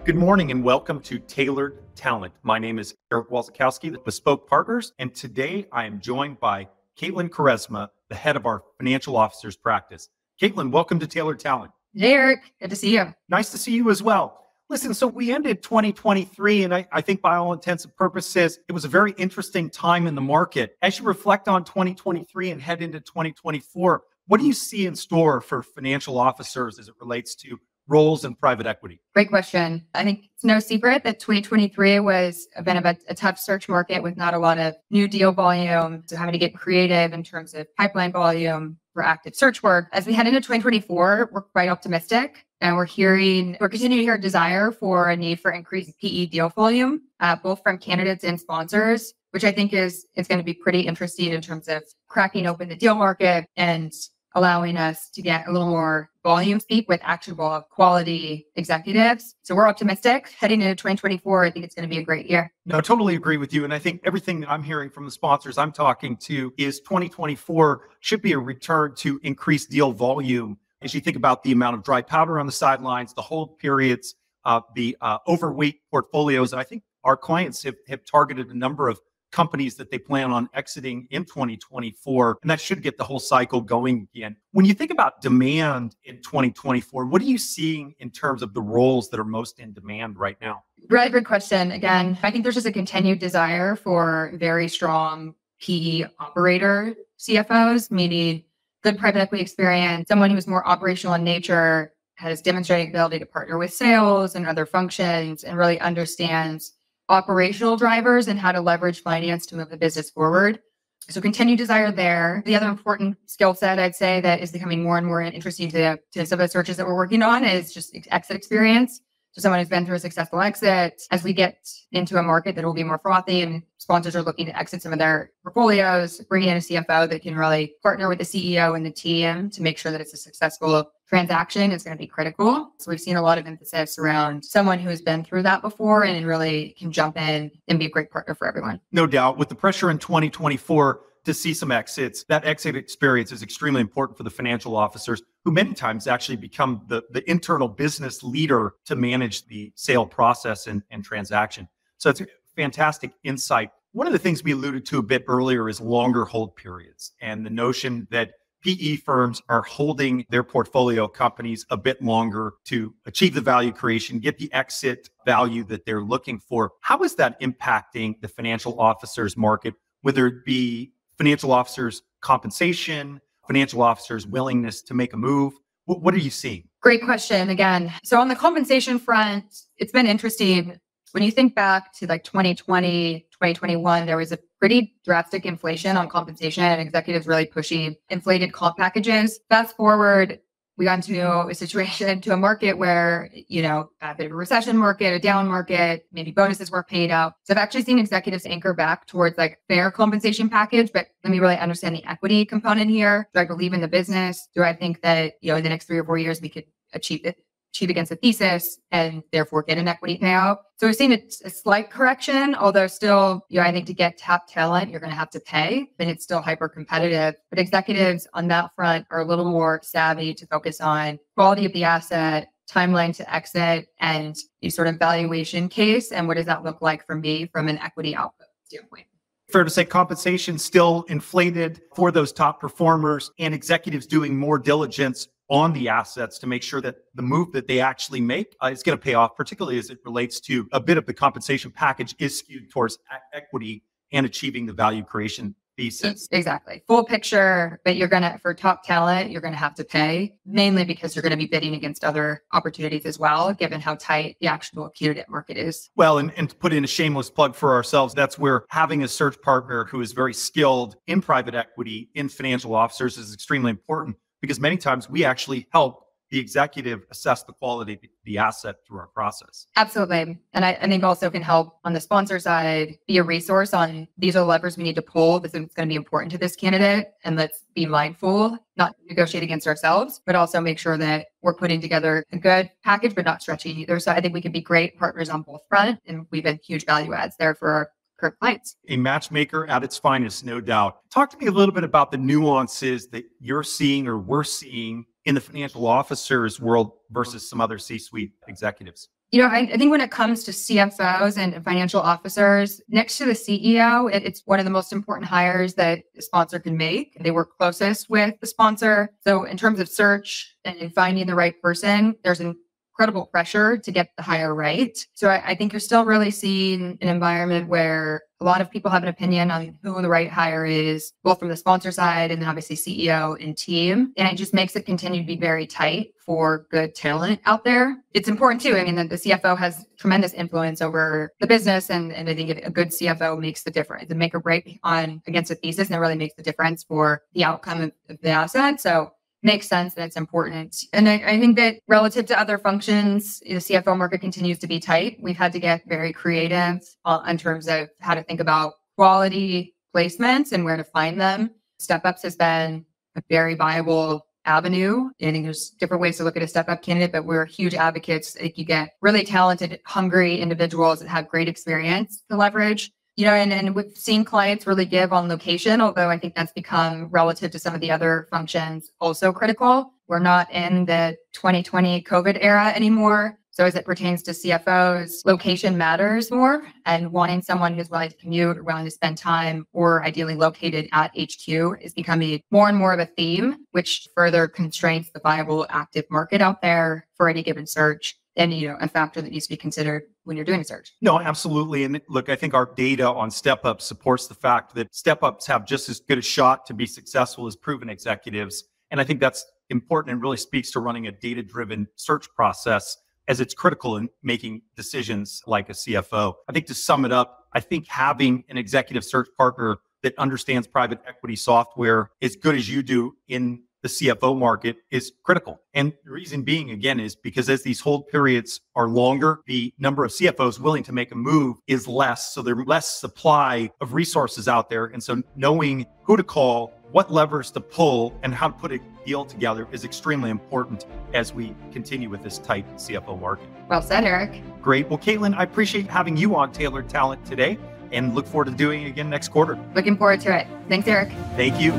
Good morning and welcome to Tailored Talent. My name is Eric Walczykowski with Bespoke Partners, and today I am joined by Katelyn Quaresma, the head of our Financial Officers Practice. Katelyn, welcome to Tailored Talent. Hey, Eric. Good to see you. Nice to see you as well. Listen, so we ended 2023, and I think by all intents and purposes, it was a very interesting time in the market. As you reflect on 2023 and head into 2024, what do you see in store for financial officers as it relates to roles in private equity? Great question. I think it's no secret that 2023 was a bit of a tough search market with not a lot of new deal volume. So having to get creative in terms of pipeline volume for active search work. As we head into 2024, we're quite optimistic. And we're continuing to hear a desire for a need for increased PE deal volume, both from candidates and sponsors, which I think is going to be pretty interesting in terms of cracking open the deal market and allowing us to get a little more volume speak with actionable quality executives. So we're optimistic heading into 2024. I think it's going to be a great year. No, I totally agree with you. And I think everything that I'm hearing from the sponsors I'm talking to is 2024 should be a return to increased deal volume. As you think about the amount of dry powder on the sidelines, the hold periods, the overweight portfolios, and I think our clients have targeted a number of companies that they plan on exiting in 2024, and that should get the whole cycle going again. When you think about demand in 2024, what are you seeing in terms of the roles that are most in demand right now? Really good question. Again, I think there's just a continued desire for very strong PE operator CFOs, meaning good private equity experience, someone who's more operational in nature, has demonstrated ability to partner with sales and other functions, and really understands operational drivers and how to leverage finance to move the business forward. So continued desire there. The other important skill set I'd say that is becoming more and more interesting to some of the searches that we're working on is just exit experience. So someone who's been through a successful exit. As we get into a market that will be more frothy and sponsors are looking to exit some of their portfolios, bringing in a CFO that can really partner with the CEO and the team to make sure that it's a successful transaction is going to be critical. So we've seen a lot of emphasis around someone who has been through that before and really can jump in and be a great partner for everyone. No doubt. With the pressure in 2024 to see some exits, that exit experience is extremely important for the financial officers who many times actually become the internal business leader to manage the sale process and transaction. So it's a fantastic insight. One of the things we alluded to a bit earlier is longer hold periods and the notion that PE firms are holding their portfolio companies a bit longer to achieve the value creation, get the exit value that they're looking for. How is that impacting the financial officers market, whether it be financial officers' compensation, financial officers' willingness to make a move? What are you seeing? Great question again. So on the compensation front, it's been interesting. When you think back to like 2020, 2021, there was a pretty drastic inflation on compensation and executives really pushing inflated comp packages. Fast forward, we got into a situation, to a market where, a bit of a recession market, a down market, maybe bonuses weren't paid out. So I've actually seen executives anchor back towards like fair compensation package, but let me really understand the equity component here. Do I believe in the business? Do I think that, in the next 3 or 4 years, we could achieve against the thesis and therefore get an equity payout? So we've seen a slight correction, although still, I think to get top talent, you're going to have to pay, and it's still hyper competitive. But executives on that front are a little more savvy to focus on quality of the asset, timeline to exit, and the sort of valuation case. And what does that look like for me from an equity output standpoint? Fair to say compensation still inflated for those top performers and executives doing more diligence on the assets to make sure that the move that they actually make is going to pay off, particularly as it relates to a bit of the compensation package is skewed towards equity and achieving the value creation thesis. Exactly. Full picture, but for top talent, you're going to have to pay, mainly because you're going to be bidding against other opportunities as well, given how tight the actual candidate market is. Well, and to put in a shameless plug for ourselves, that's where having a search partner who is very skilled in private equity, in financial officers is extremely important, because many times we actually help the executive assess the quality of the asset through our process. Absolutely. And I think also can help on the sponsor side, be a resource on these are the levers we need to pull. This is going to be important to this candidate. And let's be mindful, not negotiate against ourselves, but also make sure that we're putting together a good package, but not stretching either. So I think we can be great partners on both fronts. And we've been huge value adds there for our current clients. A matchmaker at its finest, no doubt. Talk to me a little bit about the nuances that you're seeing or we're seeing in the financial officers world versus some other C-suite executives. I think when it comes to CFOs and financial officers, next to the CEO, it's one of the most important hires that a sponsor can make. They work closest with the sponsor. So in terms of search and finding the right person, there's incredible pressure to get the hire right. So I think you're still really seeing an environment where a lot of people have an opinion on who the right hire is, both from the sponsor side and then obviously CEO and team. And it just makes it continue to be very tight for good talent out there. It's important too. I mean, the CFO has tremendous influence over the business. And I think a good CFO makes the difference. And make or break against a thesis, and it really makes the difference for the outcome of the asset. So makes sense and it's important. And I think that relative to other functions, the CFO market continues to be tight. We've had to get very creative in terms of how to think about quality placements and where to find them. Step-ups has been a very viable avenue. I think there's different ways to look at a step-up candidate, but we're huge advocates. You get really talented, hungry individuals that have great experience to leverage. And we've seen clients really give on location, although I think that's become relative to some of the other functions also critical. We're not in the 2020 COVID era anymore. So as it pertains to CFOs, location matters more, and wanting someone who's willing to commute or willing to spend time or ideally located at HQ is becoming more and more of a theme, which further constrains the viable active market out there for any given search. And, a factor that needs to be considered when you're doing a search. No, absolutely. And look, I think our data on step-ups supports the fact that step-ups have just as good a shot to be successful as proven executives. And I think that's important and really speaks to running a data-driven search process, as it's critical in making decisions like a CFO. I think to sum it up, I think having an executive search partner that understands private equity software as good as you do in the CFO market is critical. And the reason being, again, is because as these hold periods are longer, the number of CFOs willing to make a move is less. So there's less supply of resources out there. And so knowing who to call, what levers to pull, and how to put a deal together is extremely important as we continue with this tight CFO market. Well said, Eric. Great. Well, Katelyn, I appreciate having you on Tailored Talent today and look forward to doing it again next quarter. Looking forward to it. Thanks, Eric. Thank you.